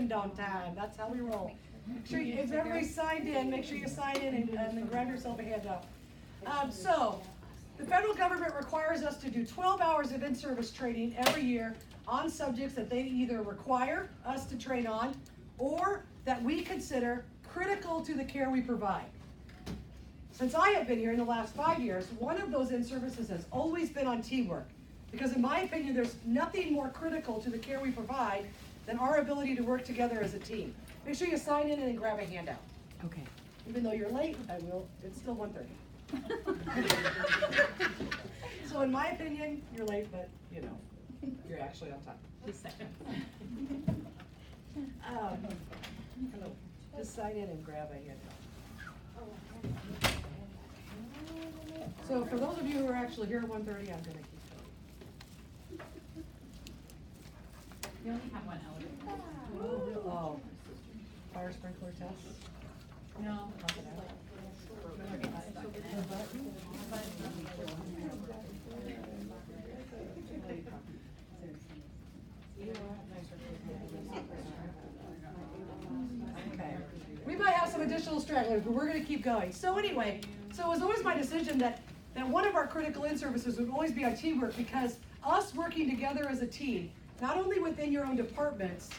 end on time. That's how we roll. Make sure if everybody's signed in, make sure you sign in and then grab yourself a handout. So, the federal government requires us to do 12 hours of in-service training every year on subjects that they either require us to train on or that we consider critical to the care we provide. Since I have been here in the last 5 years, one of those in-services has always been on teamwork. Because in my opinion, there's nothing more critical to the care we provide than our ability to work together as a team. Make sure you sign in and then grab a handout. Okay. Even though you're late, I will. It's still 1:30. So in my opinion, you're late, but you know, you're actually on time. Just a second. Just sign in and grab a handout. So for those of you who are actually here at 1:30, I'm gonna keep going. You only have one elevator. Oh, fire sprinkler test? No. Okay. We might have some additional stragglers, but we're going to keep going. So anyway, so it was always my decision that one of our critical in-services would always be on teamwork, because us working together as a team, not only within your own departments,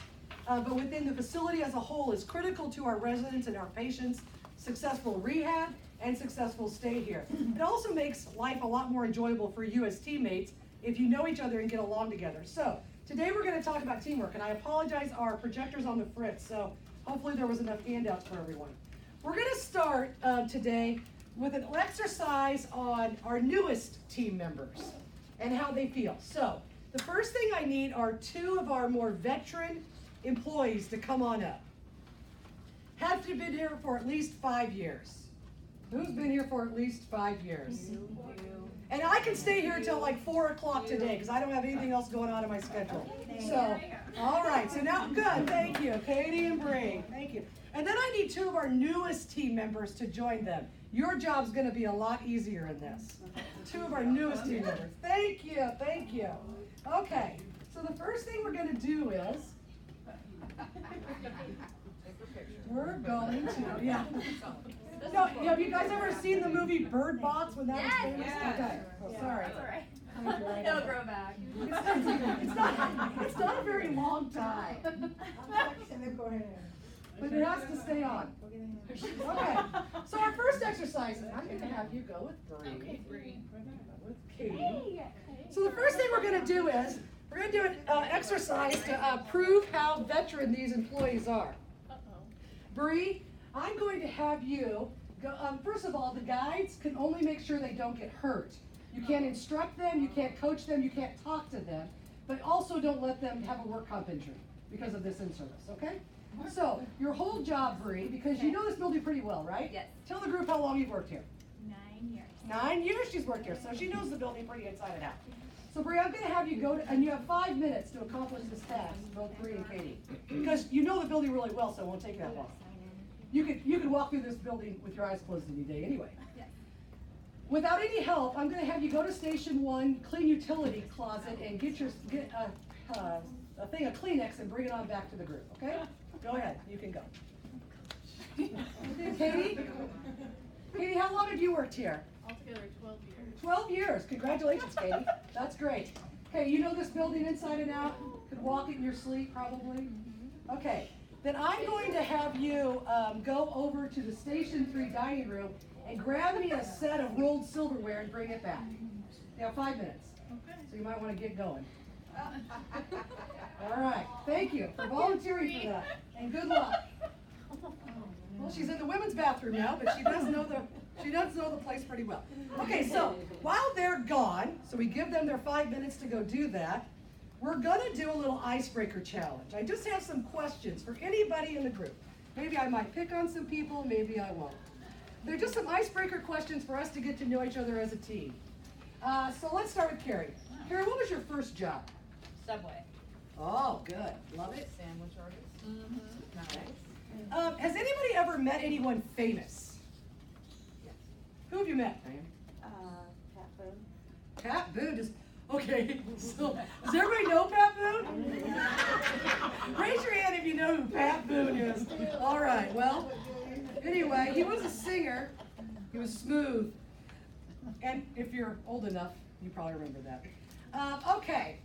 but within the facility as a whole, is critical to our residents and our patients' successful rehab and successful stay here. It also makes life a lot more enjoyable for you as teammates if you know each other and get along together. So today we're going to talk about teamwork, and I apologize, our projector's on the fritz, so hopefully there was enough handouts for everyone. We're going to start today with an exercise on our newest team members and how they feel. So the first thing I need are 2 of our more veteran employees to come on up. Have to have been here for at least 5 years. Who's been here for at least 5 years? And I can stay here till like 4 o'clock today because I don't have anything else going on in my schedule. So, all right, so now, good, thank you, Katie and Bree, thank you. And then I need 2 of our newest team members to join them. Your job's gonna be a lot easier in this. 2 of our newest team members. Thank you, thank you. Okay, so the first thing we're gonna do is, we're going to, yeah. No, have you guys ever seen the movie Bird Box when that was famous? Okay, oh, sorry. That's all right. It'll grow back. It's not a very long time. But it has to stay on. Okay, so our first exercise, I'm going to have you go with Bree. Okay, Bree. With Katie. So the first thing we're going to do is, we're going to do an exercise to prove how veteran these employees are. Bree, I'm going to have you go, first of all, the guides can only make sure they don't get hurt. You can't instruct them, you can't coach them, you can't talk to them, but also don't let them have a work comp injury because of this in-service, okay? So, your whole job, Bree, because you know this building pretty well, right? Yes. Tell the group how long you've worked here. 9 years. 9 years she's worked here, so she knows the building pretty inside and out. So Bree, I'm gonna have you go to, and you have 5 minutes to accomplish this task, both Bree and Katie. Because you know the building really well, so it won't take that long. You could walk through this building with your eyes closed any day anyway. Yes. Without any help, I'm going to have you go to Station 1, clean utility closet, and get a thing of Kleenex and bring it on back to the group, okay? Go ahead, you can go. Katie? Katie, how long have you worked here? Altogether 12 years. 12 years, congratulations, Katie. That's great. Okay, you know this building inside and out? Could walk it in your sleep, probably? Okay. Then I'm going to have you go over to the Station 3 dining room and grab me a set of rolled silverware and bring it back. You have 5 minutes. Okay. So you might want to get going. All right. Thank you for volunteering for that. And good luck. Well, she's in the women's bathroom now, but she does know the place pretty well. Okay, so while they're gone, so we give them their 5 minutes to go do that, we're gonna do a little icebreaker challenge. I just have some questions for anybody in the group. Maybe I might pick on some people, maybe I won't. They're just some icebreaker questions for us to get to know each other as a team. So let's start with Carrie. Carrie, what was your first job? Subway. Oh, good. Love it. Sandwich artist. Nice. Has anybody ever met anyone famous? Yes. Who have you met, Diane? Cat food. Cat Boone. Okay, so does everybody know Pat Boone? Raise your hand if you know who Pat Boone is. All right, well, anyway, he was a singer. He was smooth. And if you're old enough, you probably remember that. Okay,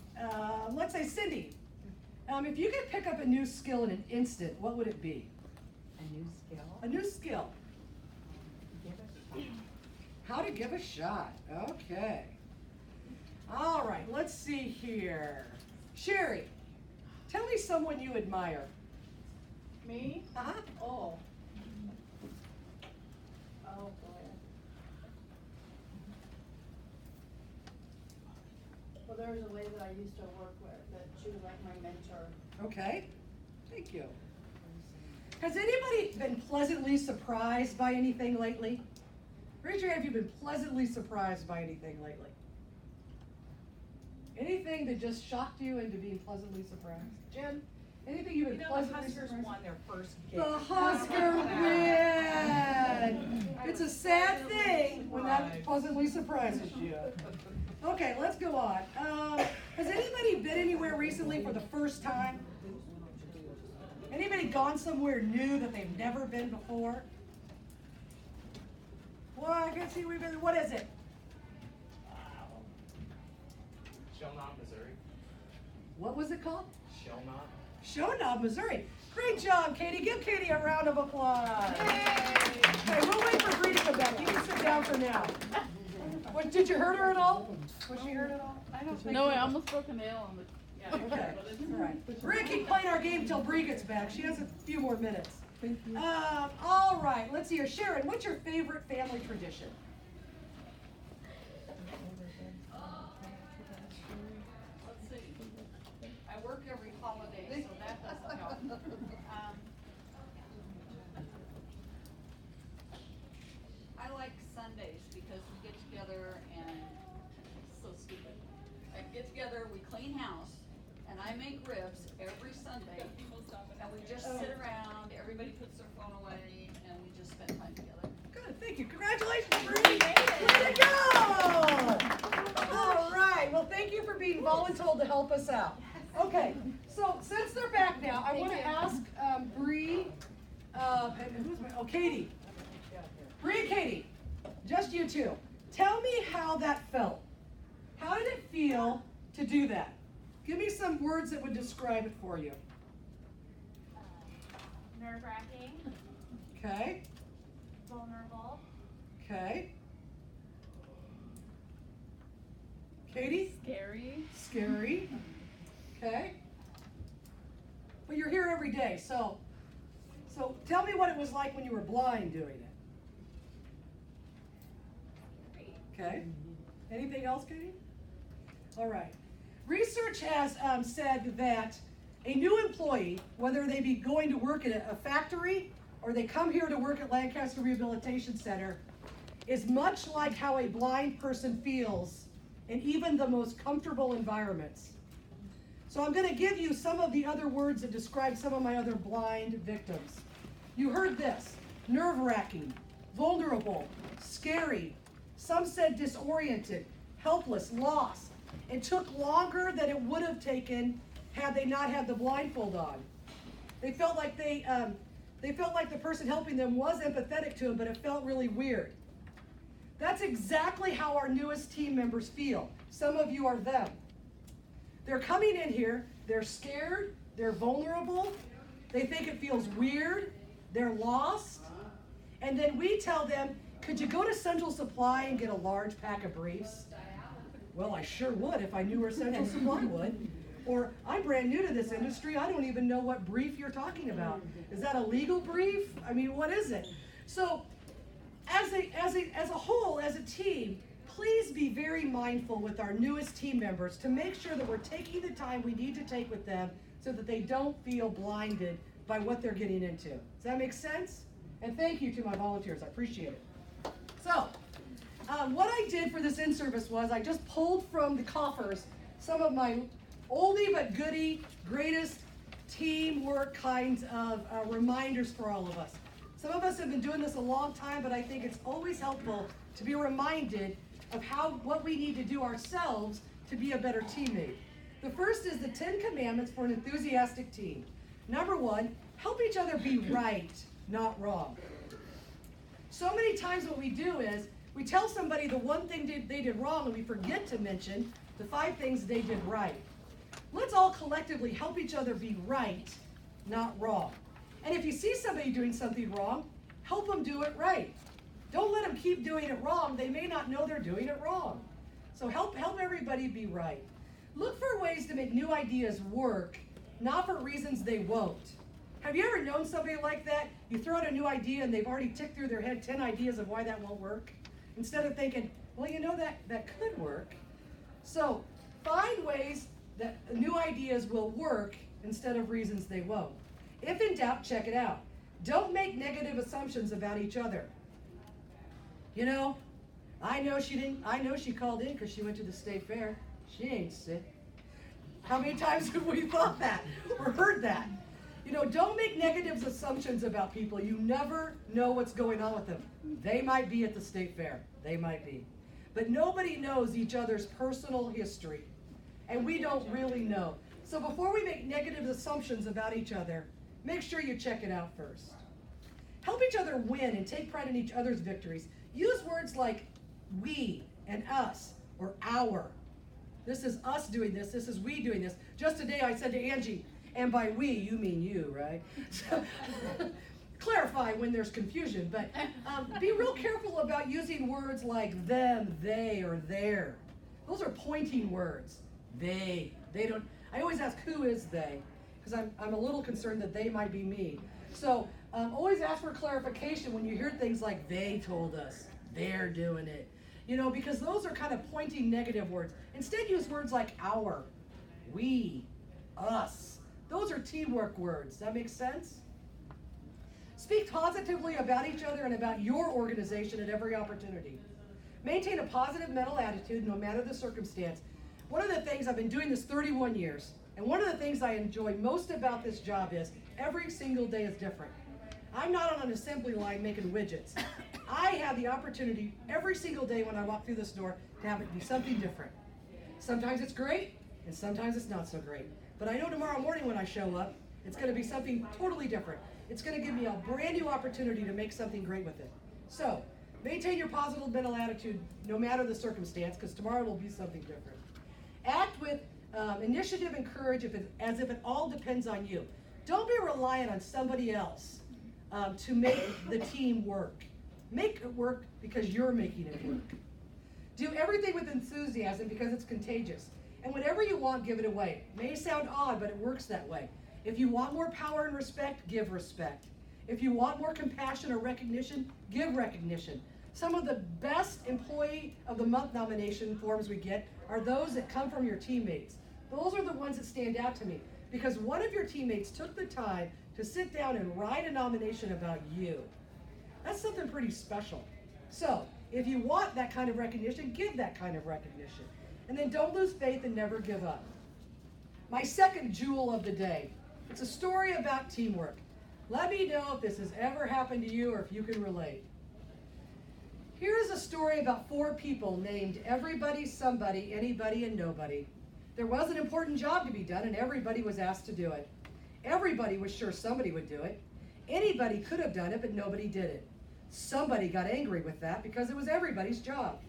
let's say Cindy. If you could pick up a new skill in an instant, what would it be? A new skill? A new skill. Give it a shot. How to give a shot. Okay. All right, let's see here. Sherry, tell me someone you admire. Me? Uh-huh. Oh. Oh, boy. Well, there was a lady that I used to work with, that she was like my mentor. Okay, thank you. Has anybody been pleasantly surprised by anything lately? Raise your hand if you've been pleasantly surprised by anything lately. Anything that just shocked you into being pleasantly surprised? Jen, anything you've been pleasantly surprised? won their first game. The Husker win! It's a sad thing when that pleasantly surprises you. Okay, let's go on. Has anybody been anywhere recently for the first time? Anybody gone somewhere new that they've never been before? Well, I can see we've been, what is it? Shellknot, Missouri. What was it called? Shellknot. Showknot, Missouri. Great job, Katie. Give Katie a round of applause. Okay, we'll wait for Bree to come back. You can sit down for now. What, did you hurt her at all? Was she hurt at all? I don't think. No, I almost broke a nail on the. Okay, all right. We're gonna keep playing our game till Bree gets back. She has a few more minutes. Thank you. All right, let's see here. Sharon, what's your favorite family tradition? Let's see. I work every holiday, so that doesn't help. I like Sundays because we get together and, it's so stupid. I get together, we clean house, and I make ribs every Sunday. And we just sit around, everybody puts their phone away, and we just spend time together. Good, thank you. Congratulations, Bree. Way to go! All right, well, thank you for being voluntold to help us out. Okay, so since they're back now, I want to ask Bree, and who's my, oh, Katie. Bree and Katie, just you two. Tell me how that felt. How did it feel to do that? Give me some words that would describe it for you. Nerve-wracking, Okay, vulnerable, okay. Katie? Scary. Scary. Okay. But you're here every day, so tell me what it was like when you were blind doing it. Okay. Anything else, Katie? All right. Research has said that a new employee, whether they be going to work at a factory or they come here to work at Lancaster Rehabilitation Center, is much like how a blind person feels in even the most comfortable environments. So I'm going to give you some of the other words that describe some of my other blind victims. You heard this: nerve-wracking, vulnerable, scary. Some said disoriented, helpless, lost. It took longer than it would have taken had they not had the blindfold on. They felt like the person helping them was empathetic to them, but it felt really weird. That's exactly how our newest team members feel. Some of you are them. They're coming in here, they're scared, they're vulnerable, they think it feels weird, they're lost, and then we tell them, could you go to Central Supply and get a large pack of briefs? Well, I sure would if I knew where Central Supply would. Or, I'm brand new to this industry, I don't even know what brief you're talking about. Is that a legal brief? I mean, what is it? So, as a whole, as a team, please be very mindful with our newest team members to make sure that we're taking the time we need to take with them so that they don't feel blinded by what they're getting into. Does that make sense? And thank you to my volunteers, I appreciate it. So, what I did for this in-service was I just pulled from the coffers some of my oldie but goodie, greatest teamwork kinds of reminders for all of us. Some of us have been doing this a long time, but I think it's always helpful to be reminded of what we need to do ourselves to be a better teammate. The first is the 10 commandments for an enthusiastic team. Number 1, help each other be right, not wrong. So many times what we do is we tell somebody the one thing they did wrong and we forget to mention the 5 things they did right. Let's all collectively help each other be right, not wrong. And if you see somebody doing something wrong, help them do it right. Don't let them keep doing it wrong. They may not know they're doing it wrong. So help everybody be right. Look for ways to make new ideas work, not for reasons they won't. Have you ever known somebody like that? You throw out a new idea and they've already ticked through their head 10 ideas of why that won't work, instead of thinking, well, you know, that could work. So find ways that new ideas will work instead of reasons they won't. If in doubt, check it out. Don't make negative assumptions about each other. You know, I know she called in because she went to the state fair. She ain't sick. How many times have we thought that or heard that? You know, don't make negative assumptions about people. You never know what's going on with them. They might be at the state fair. They might be. But nobody knows each other's personal history. And we don't really know. So before we make negative assumptions about each other, make sure you check it out first. Help each other win and take pride in each other's victories. Use words like we and us or our. This is us doing this. This is we doing this. Just today I said to Angie, and by we, you mean you, right? So, clarify when there's confusion, but be real careful about using words like them, they, or their. Those are pointing words. They don't. I always ask, who is they? Because I'm a little concerned that they might be me. So always ask for clarification when you hear things like they told us, they're doing it. You know, because those are kind of pointing negative words. Instead, use words like our, we, us. Those are teamwork words. That makes sense? Speak positively about each other and about your organization at every opportunity. Maintain a positive mental attitude no matter the circumstance. One of the things, I've been doing this 31 years, and one of the things I enjoy most about this job is every single day is different. I'm not on an assembly line making widgets. I have the opportunity every single day when I walk through this door to have it be something different. Sometimes it's great, and sometimes it's not so great. But I know tomorrow morning when I show up, it's going to be something totally different. It's going to give me a brand new opportunity to make something great with it. So, maintain your positive mental attitude no matter the circumstance, because tomorrow will be something different. Act with initiative and courage as if it all depends on you. Don't be reliant on somebody else to make the team work. Make it work because you're making it work. Do everything with enthusiasm because it's contagious. And whatever you want, give it away. It may sound odd, but it works that way. If you want more power and respect, give respect. If you want more compassion or recognition, give recognition. Some of the best Employee of the Month nomination forms we get are those that come from your teammates. Those are the ones that stand out to me because one of your teammates took the time to sit down and write a nomination about you. That's something pretty special. So, if you want that kind of recognition, give that kind of recognition. And then don't lose faith and never give up. My second jewel of the day. It's a story about teamwork. Let me know if this has ever happened to you or if you can relate. Here is a story about 4 people named everybody, somebody, anybody, and nobody. There was an important job to be done and everybody was asked to do it. Everybody was sure somebody would do it. Anybody could have done it, but nobody did it. Somebody got angry with that because it was everybody's job.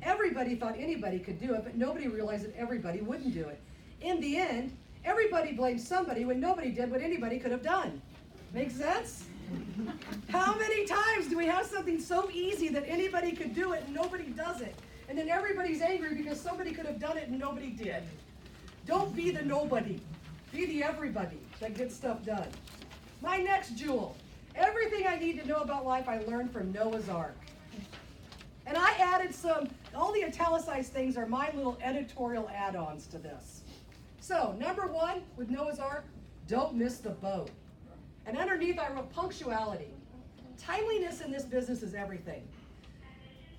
Everybody thought anybody could do it, but nobody realized that everybody wouldn't do it. In the end, everybody blamed somebody when nobody did what anybody could have done. Make sense? How many times do we have something so easy that anybody could do it and nobody does it? And then everybody's angry because somebody could have done it and nobody did. Don't be the nobody. Be the everybody that gets stuff done. My next jewel. Everything I need to know about life I learned from Noah's Ark. And I added all the italicized things are my little editorial add-ons to this. So, number 1 with Noah's Ark, don't miss the boat. And underneath I wrote punctuality. Timeliness in this business is everything.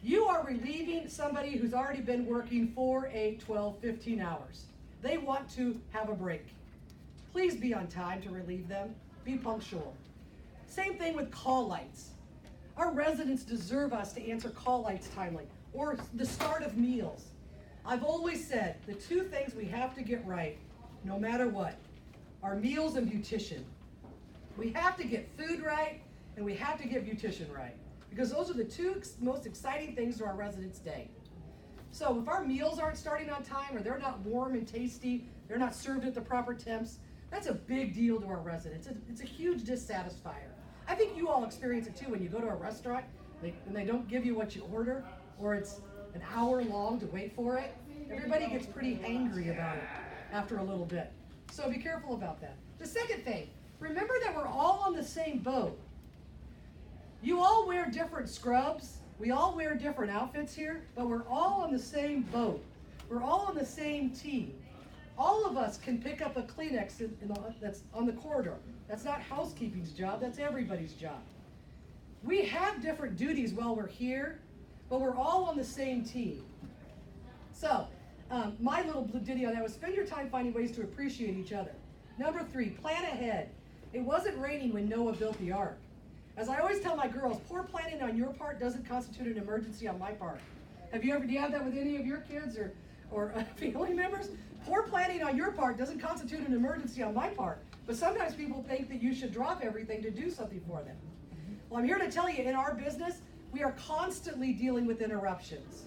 You are relieving somebody who's already been working 4, 8, 12, 15 hours. They want to have a break. Please be on time to relieve them. Be punctual. Same thing with call lights. Our residents deserve us to answer call lights timely, or the start of meals. I've always said the two things we have to get right, no matter what, are meals and beautition. We have to get food right, and we have to get beautition right, because those are the two most exciting things to our residents' day. So if our meals aren't starting on time, or they're not warm and tasty, they're not served at the proper temps, that's a big deal to our residents. It's a huge dissatisfier. I think you all experience it too when you go to a restaurant and they don't give you what you order, or it's an hour long to wait for it. Everybody gets pretty angry about it after a little bit. So be careful about that. The second thing, remember that we're all on the same boat. You all wear different scrubs. We all wear different outfits here, but we're all on the same boat. We're all on the same team. All of us can pick up a Kleenex that's on the corridor. That's not housekeeping's job, that's everybody's job. We have different duties while we're here, but we're all on the same team. So, my little ditty on that was spend your time finding ways to appreciate each other. Number 3, plan ahead. It wasn't raining when Noah built the ark. As I always tell my girls, poor planning on your part doesn't constitute an emergency on my part. Do you have that with any of your kids or family members? Poor planning on your part doesn't constitute an emergency on my part. But sometimes people think that you should drop everything to do something for them. Well, I'm here to tell you, in our business, we are constantly dealing with interruptions.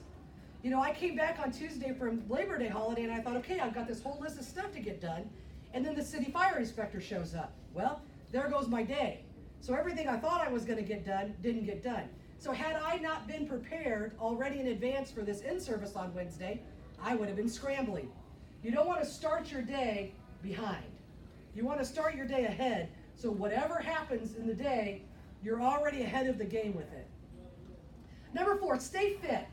You know, I came back on Tuesday from Labor Day holiday and I thought, okay, I've got this whole list of stuff to get done. And then the city fire inspector shows up. Well, there goes my day. So everything I thought I was going to get done didn't get done. So had I not been prepared already in advance for this in-service on Wednesday, I would have been scrambling. You don't want to start your day behind. You want to start your day ahead, so whatever happens in the day, you're already ahead of the game with it. Number 4, stay fit.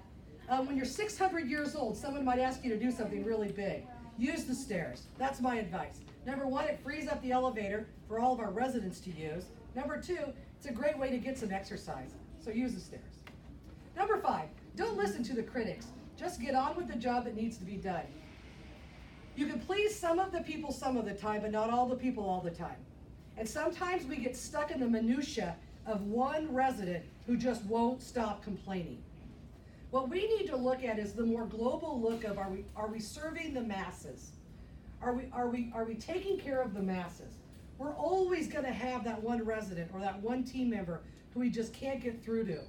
When you're 600 years old, someone might ask you to do something really big. Use the stairs. That's my advice. Number 1, it frees up the elevator for all of our residents to use. Number 2, it's a great way to get some exercise, so use the stairs. Number 5, don't listen to the critics. Just get on with the job that needs to be done. You can please some of the people some of the time, but not all the people all the time. And sometimes we get stuck in the minutia of one resident who just won't stop complaining. What we need to look at is the more global look of are we serving the masses? Are we taking care of the masses? We're always going to have that one resident or that one team member who we just can't get through to.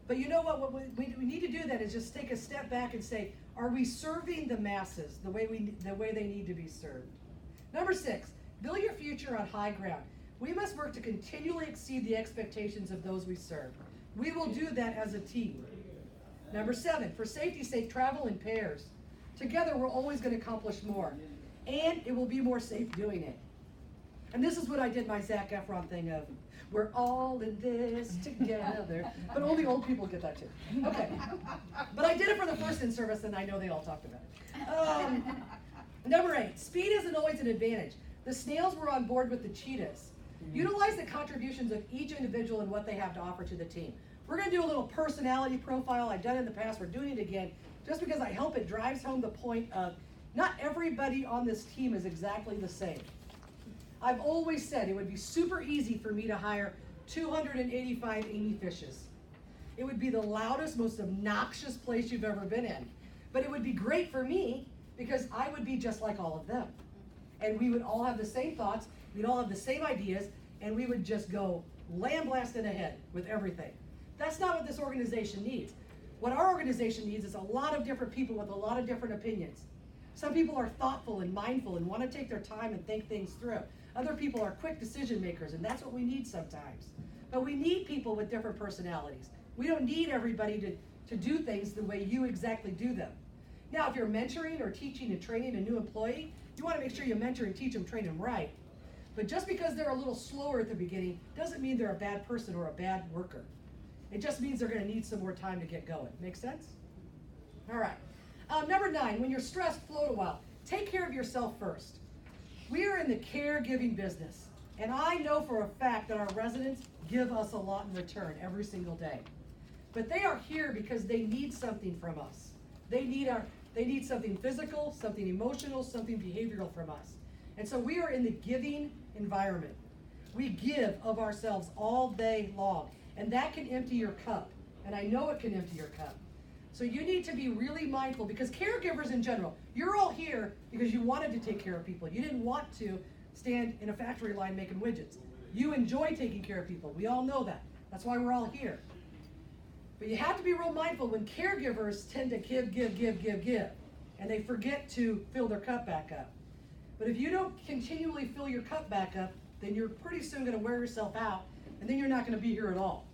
But you know what we need to do that is just take a step back and say, are we serving the masses the way they need to be served? Number 6, build your future on high ground. We must work to continually exceed the expectations of those we serve. We will do that as a team. Number 7, for safety's sake, travel in pairs. Together, we're always going to accomplish more. And it will be more safe doing it. And this is what I did my Zac Efron thing of, we're all in this together. But only old people get that too. Okay. But I did it for the first in-service, and I know they all talked about it. Number 8, speed isn't always an advantage. The snails were on board with the cheetahs. Utilize the contributions of each individual and what they have to offer to the team. We're going to do a little personality profile. I've done it in the past. We're doing it again just because I hope it drives home the point of not everybody on this team is exactly the same. I've always said it would be super easy for me to hire 285 Amy Fishes. It would be the loudest, most obnoxious place you've ever been in. But it would be great for me because I would be just like all of them. And we would all have the same thoughts, we'd all have the same ideas, and we would just go lambasting ahead with everything. That's not what this organization needs. What our organization needs is a lot of different people with a lot of different opinions. Some people are thoughtful and mindful and want to take their time and think things through. Other people are quick decision makers, and that's what we need sometimes. But we need people with different personalities. We don't need everybody to do things the way you exactly do them. Now, if you're mentoring or teaching and training a new employee, you want to make sure you mentor and teach them, train them right. But just because they're a little slower at the beginning doesn't mean they're a bad person or a bad worker. It just means they're going to need some more time to get going. Make sense? All right. Number 9, when you're stressed, float a while. Take care of yourself first. We are in the caregiving business, and I know for a fact that our residents give us a lot in return every single day. But they are here because they need something from us. They need something physical, something emotional, something behavioral from us. And so we are in the giving environment. We give of ourselves all day long, and that can empty your cup. And I know it can empty your cup. So you need to be really mindful, because caregivers in general, you're all here because you wanted to take care of people. You didn't want to stand in a factory line making widgets. You enjoy taking care of people. We all know that. That's why we're all here. But you have to be real mindful when caregivers tend to give, and they forget to fill their cup back up. But if you don't continually fill your cup back up, then you're pretty soon going to wear yourself out, and then you're not going to be here at all.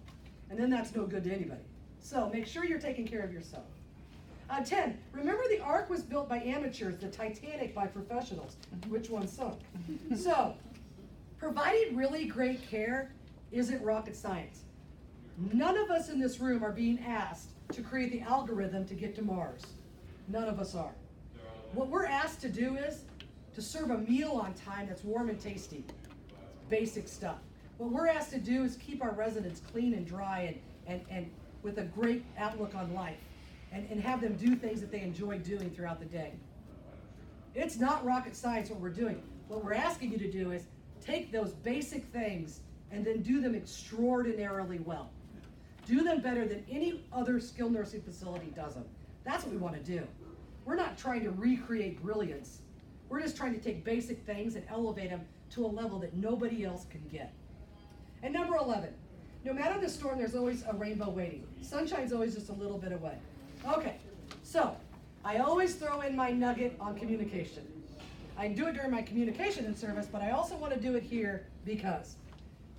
And then that's no good to anybody. So make sure you're taking care of yourself. 10, remember the Ark was built by amateurs, the Titanic by professionals. Which one sunk? So, providing really great care isn't rocket science. None of us in this room are being asked to create the algorithm to get to Mars. None of us are. What we're asked to do is to serve a meal on time that's warm and tasty. Basic stuff. What we're asked to do is keep our residents clean and dry and with a great outlook on life, and have them do things that they enjoy doing throughout the day. It's not rocket science what we're doing. What we're asking you to do is take those basic things and then do them extraordinarily well. Do them better than any other skilled nursing facility does them. That's what we want to do. We're not trying to recreate brilliance. We're just trying to take basic things and elevate them to a level that nobody else can get. And number 11, no matter the storm, there's always a rainbow waiting. Sunshine's always just a little bit away. Okay, so I always throw in my nugget on communication. I do it during my communication in service, but I also want to do it here because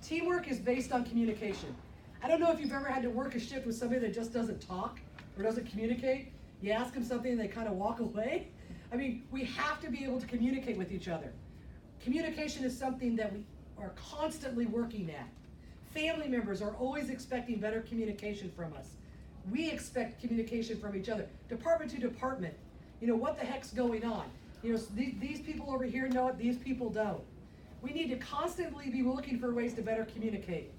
teamwork is based on communication. I don't know if you've ever had to work a shift with somebody that just doesn't talk or doesn't communicate. You ask them something and they kind of walk away. I mean, we have to be able to communicate with each other. Communication is something that we are constantly working at. Family members are always expecting better communication from us. We expect communication from each other. Department to department, what the heck's going on? These people over here know it, these people don't. We need to constantly be looking for ways to better communicate.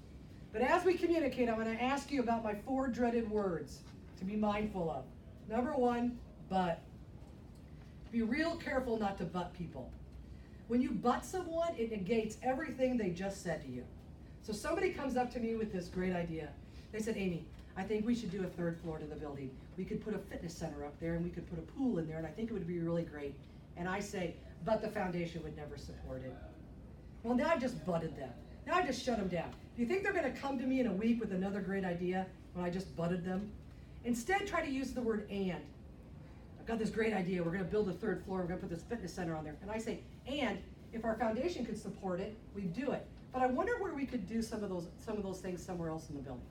But as we communicate, I'm going to ask you about my 4 dreaded words to be mindful of. Number 1, but. Be real careful not to butt people. When you butt someone, it negates everything they just said to you. So somebody comes up to me with this great idea. They said, Amy, I think we should do a 3rd floor to the building. We could put a fitness center up there and we could put a pool in there, and I think it would be really great. And I say, but the foundation would never support it. Well, now I've just butted them. Now I've just shut them down. Do you think they're going to come to me in a week with another great idea when I just butted them? Instead, try to use the word and. I've got this great idea. We're going to build a 3rd floor. We're going to put this fitness center on there. And I say, and if our foundation could support it, we'd do it. But I wonder where we could do some of those things somewhere else in the building.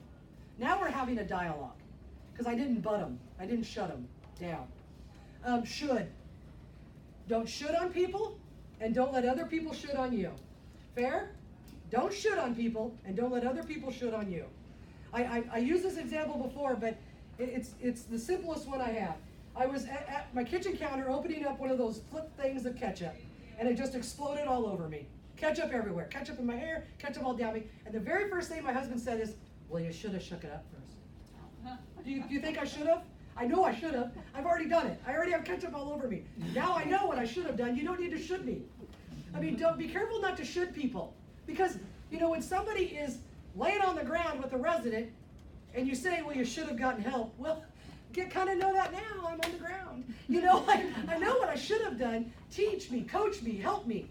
Now we're having a dialogue, because I didn't butt them. I didn't shut them down. Should. Don't should on people, and don't let other people should on you. Fair? Don't should on people, and don't let other people should on you. I used this example before, but it's the simplest one I have. I was at my kitchen counter opening up one of those flip things of ketchup, and it just exploded all over me. Ketchup everywhere, ketchup in my hair, ketchup all down me. And the very first thing my husband said is, well, you should have shook it up first. Do you think I should have? I know I should have. I've already done it. I already have ketchup all over me. Now I know what I should have done. You don't need to should me. I mean, don't be careful not to should people. Because, when somebody is laying on the ground with a resident, and you say, well, you should have gotten help. Well, kind of know that now. I'm on the ground. I know what I should have done. Teach me, coach me, help me.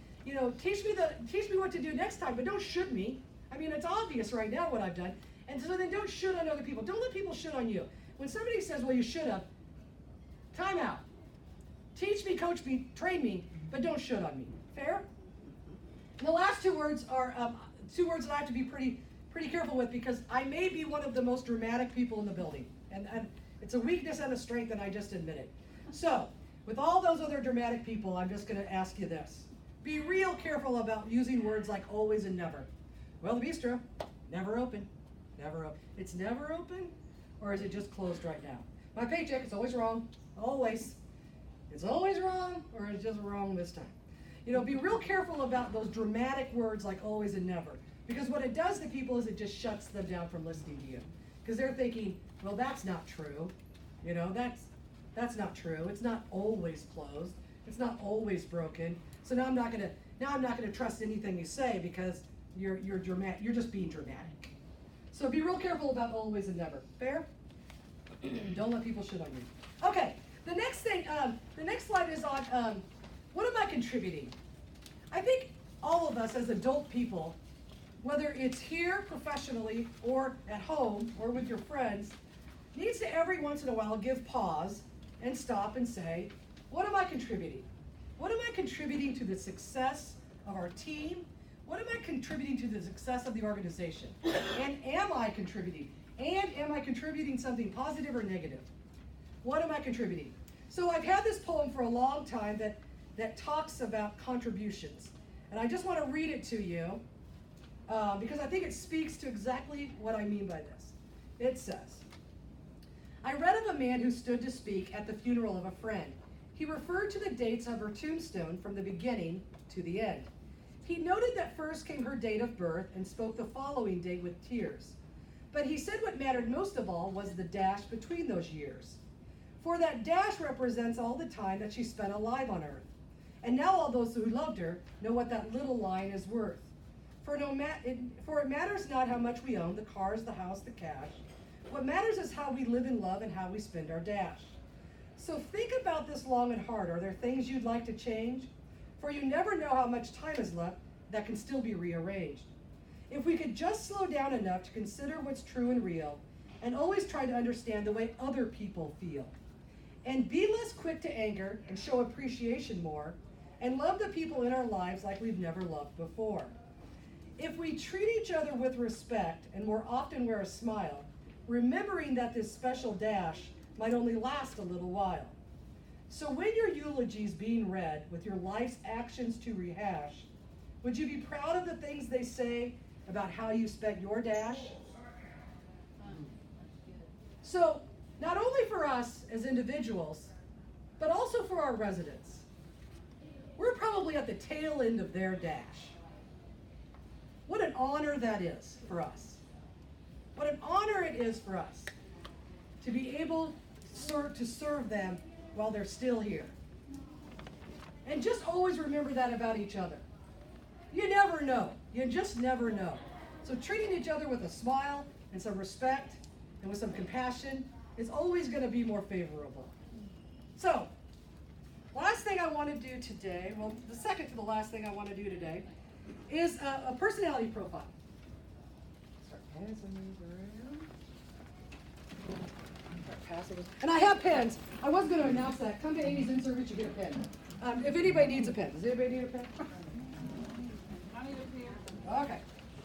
Teach me what to do next time, but don't should me. I mean, it's obvious right now what I've done. And so then don't should on other people. Don't let people should on you. When somebody says, well, you should have, time out. Teach me, coach me, train me, but don't should on me. Fair? And the last 2 words are 2 words that I have to be pretty careful with, because I may be one of the most dramatic people in the building. And it's a weakness and a strength, and I just admit it. So, with all those other dramatic people, I'm just going to ask you this. Be real careful about using words like always and never. Well, the bistro, never open. Never open. It's never open? Or is it just closed right now? My paycheck, it's always wrong. Always. It's always wrong, or it's just wrong this time. Be real careful about those dramatic words like always and never. Because what it does to people is it just shuts them down from listening to you. Because they're thinking, well, that's not true. That's not true. It's not always closed. It's not always broken. So now I'm not gonna trust anything you say, because you're dramatic. You're just being dramatic. So be real careful about always and never. Fair? Don't let people shit on you. Okay, the next thing, the next slide is on, what am I contributing? I think all of us as adult people, whether it's here professionally or at home or with your friends, needs to every once in a while give pause and stop and say, what am I contributing? What am I contributing to the success of our team? What am I contributing to the success of the organization? And am I contributing? And am I contributing something positive or negative? What am I contributing? So I've had this poem for a long time that talks about contributions. And I just want to read it to you because I think it speaks to exactly what I mean by this. It says, I read of a man who stood to speak at the funeral of a friend. He referred to the dates of her tombstone from the beginning to the end. He noted that first came her date of birth and spoke the following date with tears. But he said what mattered most of all was the dash between those years. For that dash represents all the time that she spent alive on earth. And now all those who loved her know what that little line is worth. For it matters not how much we own, the cars, the house, the cash. What matters is how we live in love and how we spend our dash. So think about this long and hard. Are there things you'd like to change? For you never know how much time is left that can still be rearranged. If we could just slow down enough to consider what's true and real, and always try to understand the way other people feel, and be less quick to anger and show appreciation more, and love the people in our lives like we've never loved before. If we treat each other with respect and more often wear a smile, remembering that this special dash might only last a little while. So when your eulogy's being read with your life's actions to rehash, would you be proud of the things they say about how you spent your dash? So, not only for us as individuals, but also for our residents. We're probably at the tail end of their dash. What an honor that is for us. What an honor it is for us to be able to serve them while they're still here. And just always remember that about each other. You never know. You just never know. So treating each other with a smile and some respect and with some compassion is always going to be more favorable. So, last thing I want to do today, well, the second to the last thing I want to do today, is a personality profile. Start passing these around. Start passing this. And I have pens. I was going to announce that. Come to Amy's in-service, you get a pen. If anybody needs a pen. Does anybody need a pen? Okay.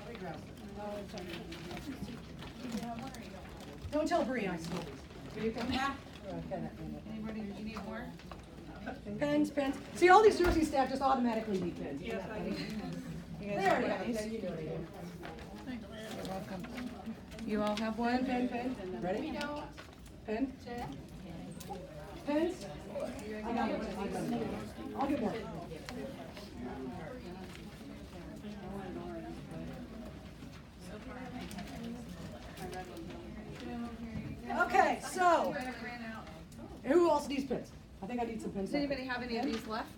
Let me grab some. Don't tell Bree I stole these. Will you come? Yeah. Anybody, you need more? Pens. See, all these nursing staff just automatically need pens. Yes, I do. There it is. You know what I do. You're welcome. You all have one? Pen. Ready? We don't. Pen? Pens? I got one. I'll get more. Okay, so, and who else needs pens? I think I need some pens. Does anybody have any of these left?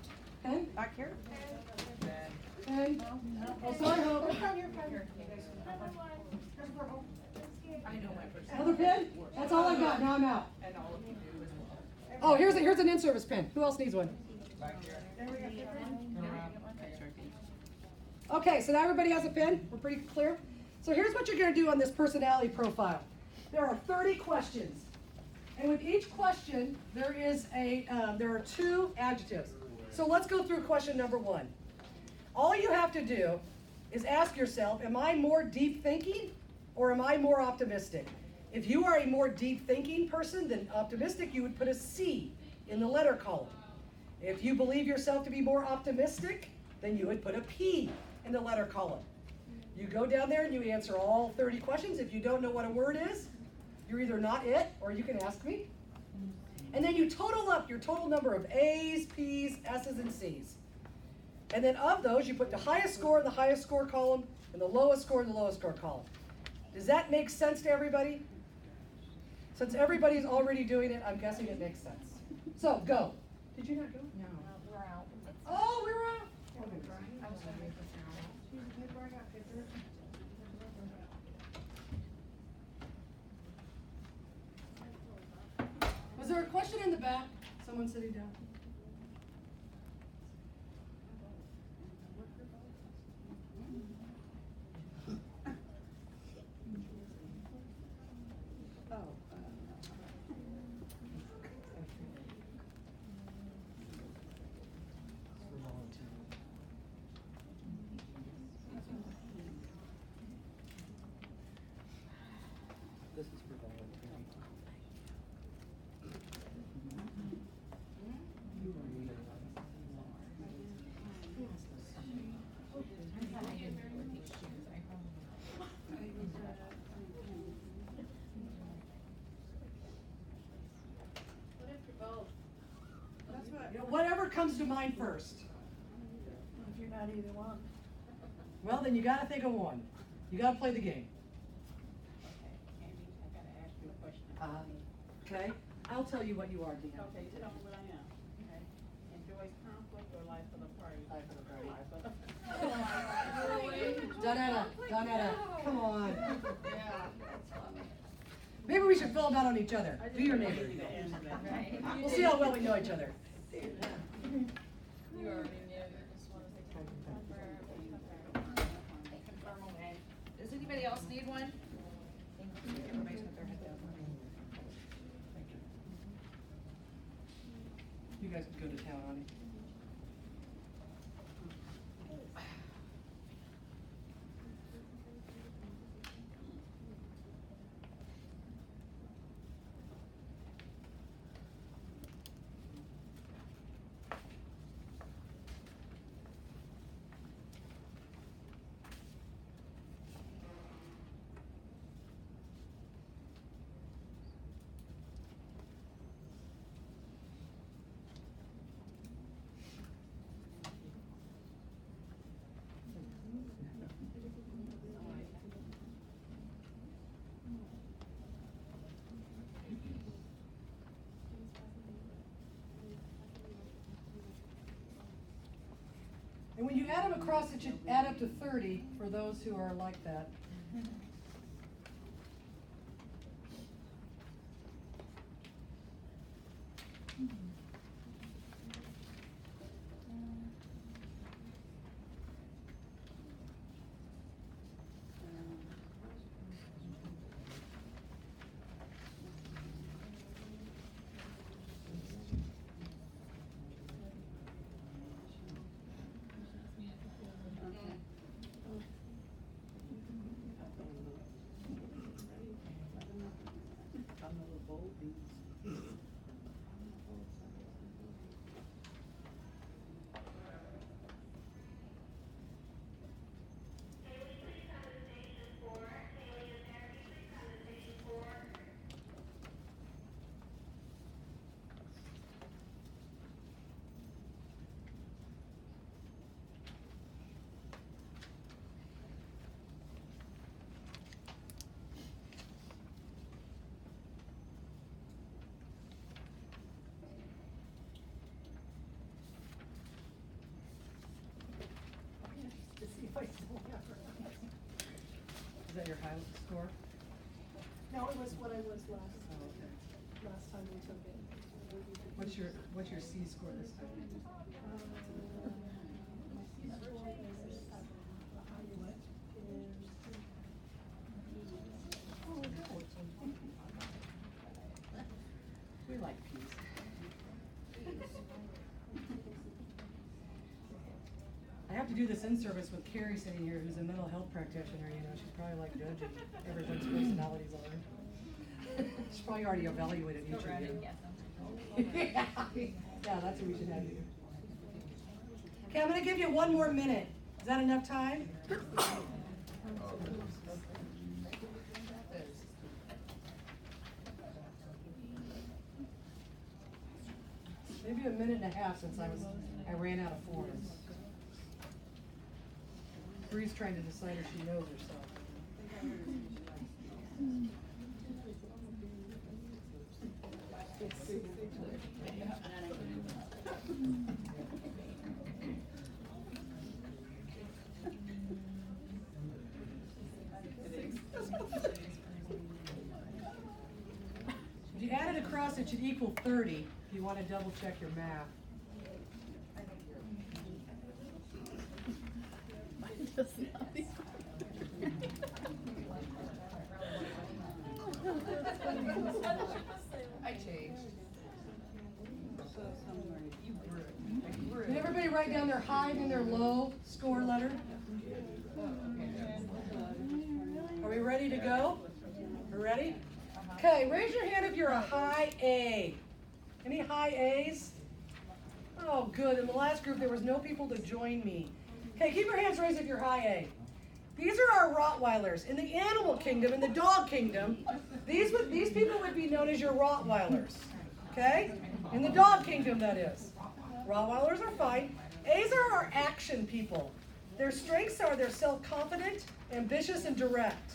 Pen? Back here? Pen? Oh, sorry, Hope. I know my person. Another pen? That's all I got, now I'm out. Oh, here's an in-service pen. Who else needs one? Okay, so now everybody has a pen? We're pretty clear? So here's what you're gonna do on this personality profile. There are 30 questions. And with each question, there are 2 adjectives. So let's go through question number 1. All you have to do is ask yourself, am I more deep thinking or am I more optimistic? If you are a more deep thinking person than optimistic, you would put a C in the letter column. If you believe yourself to be more optimistic, then you would put a P in the letter column. You go down there and you answer all 30 questions. If you don't know what a word is, you're either not it or you can ask me. And then you total up your total number of A's, P's, S's, and C's. And then of those, you put the highest score in the highest score column and the lowest score in the lowest score column. Does that make sense to everybody? Since everybody's already doing it, I'm guessing it makes sense. So, go. Did you not go? No. We're out. Oh, we're out. back, someone sitting down. This is for volunteering. What if you're both? That's what. You know, whatever comes to mind first. If you're not either one. Well, then you gotta think of one. You gotta play the game. Okay, Amy, I gotta ask you a question. Okay? I'll tell you what you are, Deanna. Okay, tell me what I am, okay? Enjoys conflict or life of the party? Life of the party. Life of the. Donetta, come on. Yeah, that's funny. Maybe we should fill them out on each other. Do your neighbor. Right. We'll see how well we know each other. You already knew, you just wanna say confirm. Confirm away. Does anybody else need one? Everybody's got their head down. You guys can go to town on it. And when you add them across, it should add up to 30 for those who are like that. Is that your high score? No, it was what I was Oh, okay. last time we took it. What's your C score this time? My C score is 7. The highest is. Oh, good. We like peas. I have to do this in-service with Carrie sitting here, who's a mental health practitioner, you know, she's probably like judging everyone's personalities on her. She's probably already evaluated each of you. Yeah, that's what we should have you. Okay, I'm gonna give you one more minute. Is that enough time? Maybe a minute and a half since I ran out of forms. Bree's trying to decide if she knows herself. If you add it across, it should equal 30. if you want to double check your math. I changed. Did everybody write down their high and their low score letter? Are we ready to go? We're ready? Okay, raise your hand if you're a high A. Any high A's? Oh, good. In the last group, there was no people to join me. Okay, keep your hands raised if you're high A. These are our Rottweilers. In the animal kingdom, in the dog kingdom, these people would be known as your Rottweilers. Okay? In the dog kingdom, that is. Rottweilers are fine. A's are our action people. Their strengths are they're self-confident, ambitious, and direct.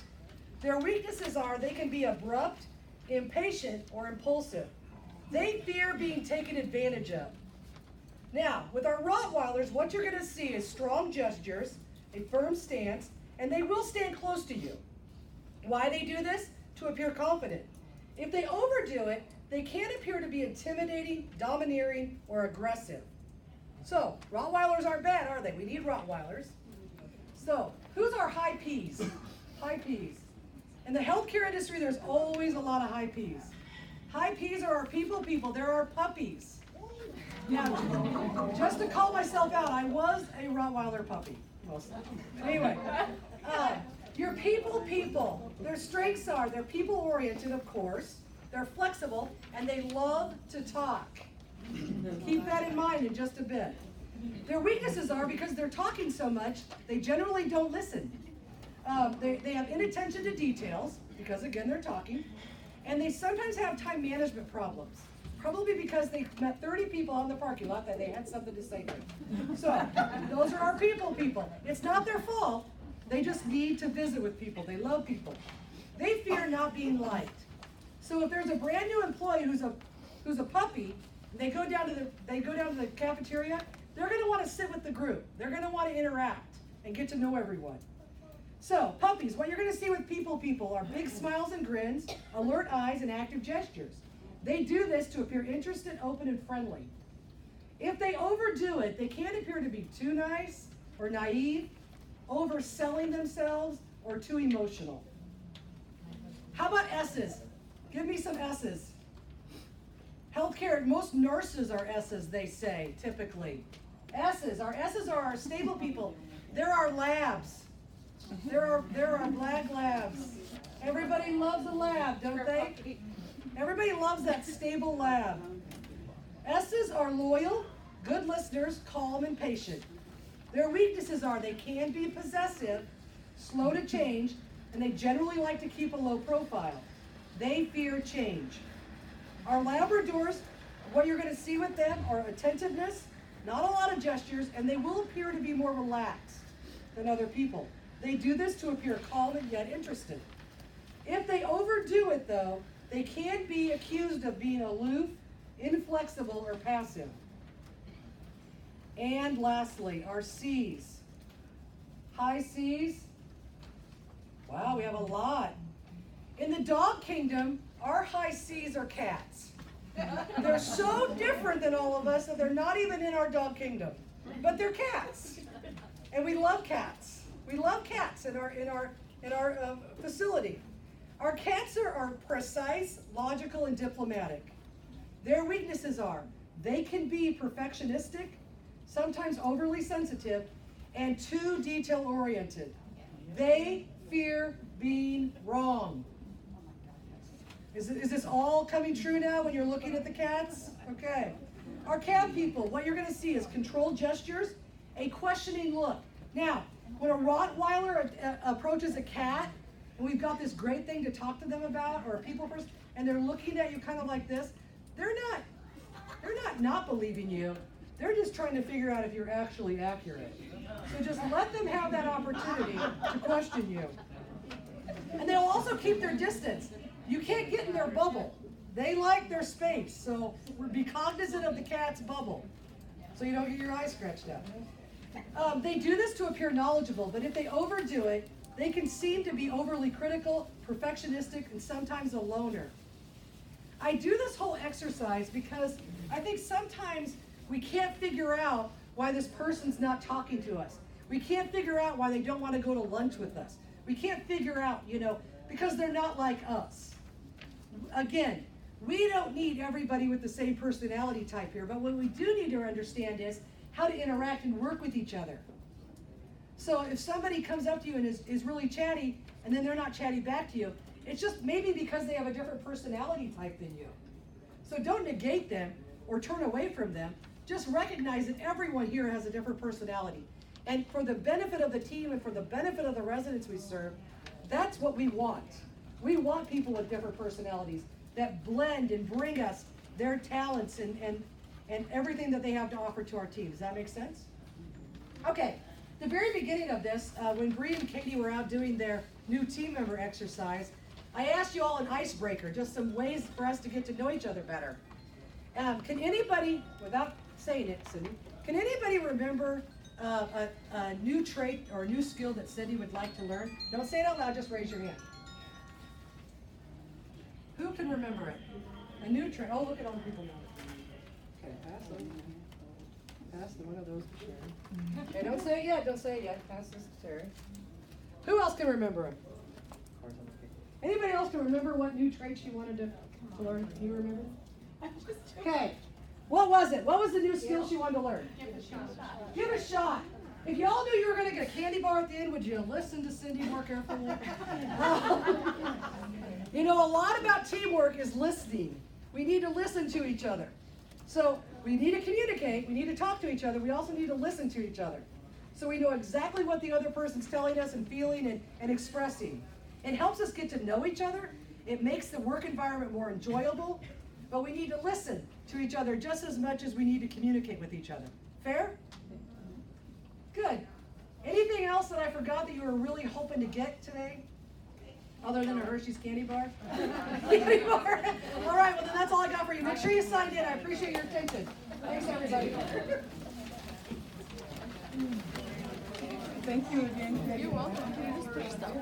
Their weaknesses are they can be abrupt, impatient, or impulsive. They fear being taken advantage of. Now, with our Rottweilers, what you're going to see is strong gestures, a firm stance, and they will stand close to you. Why they do this? To appear confident. If they overdo it, they can appear to be intimidating, domineering, or aggressive. So, Rottweilers aren't bad, are they? We need Rottweilers. So, who's our high P's? High P's. In the healthcare industry, there's always a lot of high P's. High P's are our people. They're our puppies. Yeah, just to call myself out, I was a Rottweiler puppy. Mostly. Anyway, your people. Their strengths are they're people-oriented, of course. They're flexible, and they love to talk. Keep that in mind in just a bit. Their weaknesses are because they're talking so much, they generally don't listen. They have inattention to details, because again, they're talking. And they sometimes have time management problems. Probably because they met 30 people on the parking lot that they had something to say to. So, those are our people. It's not their fault. They just need to visit with people. They love people. They fear not being liked. So if there's a brand new employee who's a puppy, and they go down to the cafeteria, they're going to want to sit with the group. They're going to want to interact and get to know everyone. So, puppies, what you're going to see with people are big smiles and grins, alert eyes, and active gestures. They do this to appear interested, open, and friendly. If they overdo it, they can appear to be too nice or naive, overselling themselves, or too emotional. How about S's? Give me some S's. Healthcare, most nurses are S's, they say, typically. S's are our stable people. They're our labs. They're our black labs. Everybody loves a lab, don't they? Everybody loves that stable lab. S's are loyal, good listeners, calm and patient. Their weaknesses are they can be possessive, slow to change, and they generally like to keep a low profile. They fear change. Our Labradors, what you're going to see with them are attentiveness, not a lot of gestures, and they will appear to be more relaxed than other people. They do this to appear calm and yet interested. If they overdo it, though, they can be accused of being aloof, inflexible, or passive. And lastly, our C's. High C's. Wow, we have a lot. In the dog kingdom, our high C's are cats. They're so different than all of us that they're not even in our dog kingdom. But they're cats. And we love cats. We love cats in our facility. Our cats are precise, logical, and diplomatic. Their weaknesses are they can be perfectionistic, sometimes overly sensitive, and too detail-oriented. They fear being wrong. Is this all coming true now when you're looking at the cats? Okay. Our cat people, what you're going to see is controlled gestures, a questioning look. Now, when a Rottweiler approaches a cat, and we've got this great thing to talk to them about, or a people person, and they're looking at you kind of like this, they're not believing you. They're just trying to figure out if you're actually accurate. So just let them have that opportunity to question you. And they'll also keep their distance. You can't get in their bubble. They like their space, so be cognizant of the cat's bubble so you don't get your eyes scratched out. They do this to appear knowledgeable, but if they overdo it, they can seem to be overly critical, perfectionistic, and sometimes a loner. I do this whole exercise because I think sometimes we can't figure out why this person's not talking to us. We can't figure out why they don't want to go to lunch with us. We can't figure out, because they're not like us. Again, we don't need everybody with the same personality type here, but what we do need to understand is how to interact and work with each other. So if somebody comes up to you and is really chatty, and then they're not chatty back to you, it's just maybe because they have a different personality type than you. So don't negate them or turn away from them. Just recognize that everyone here has a different personality. And for the benefit of the team and for the benefit of the residents we serve, that's what we want. We want people with different personalities that blend and bring us their talents and everything that they have to offer to our team. Does that make sense? Okay, the very beginning of this, when Bree and Katie were out doing their new team member exercise, I asked you all an icebreaker, just some ways for us to get to know each other better. Can anybody, without saying it, Cindy, can anybody remember a new trait or a new skill that Cindy would like to learn? Don't say it out loud, just raise your hand. Who can remember it? A new trait. Oh, look at all the people now. Okay, pass them. Pass them, one of those to Sharon. Okay, don't say it yet, don't say it yet. Pass this to Terry. Who else can remember it? Anybody else can remember what new trait she wanted to learn? Can you remember? Okay. What was it? What was the new skill she wanted to learn? Give it a shot. Give it a shot. If y'all knew you were going to get a candy bar at the end, would you listen to Cindy more carefully? A lot about teamwork is listening. We need to listen to each other. So we need to communicate. We need to talk to each other. We also need to listen to each other. So we know exactly what the other person's telling us and feeling and expressing. It helps us get to know each other. It makes the work environment more enjoyable. But we need to listen to each other just as much as we need to communicate with each other. Fair? Good. Anything else that I forgot that you were really hoping to get today? Other than a Hershey's candy bar? Candy bar? All right, well then that's all I got for you. Make sure you signed in. I appreciate your attention. Thanks, everybody. Thank you again. You're welcome. Can you just push stuff?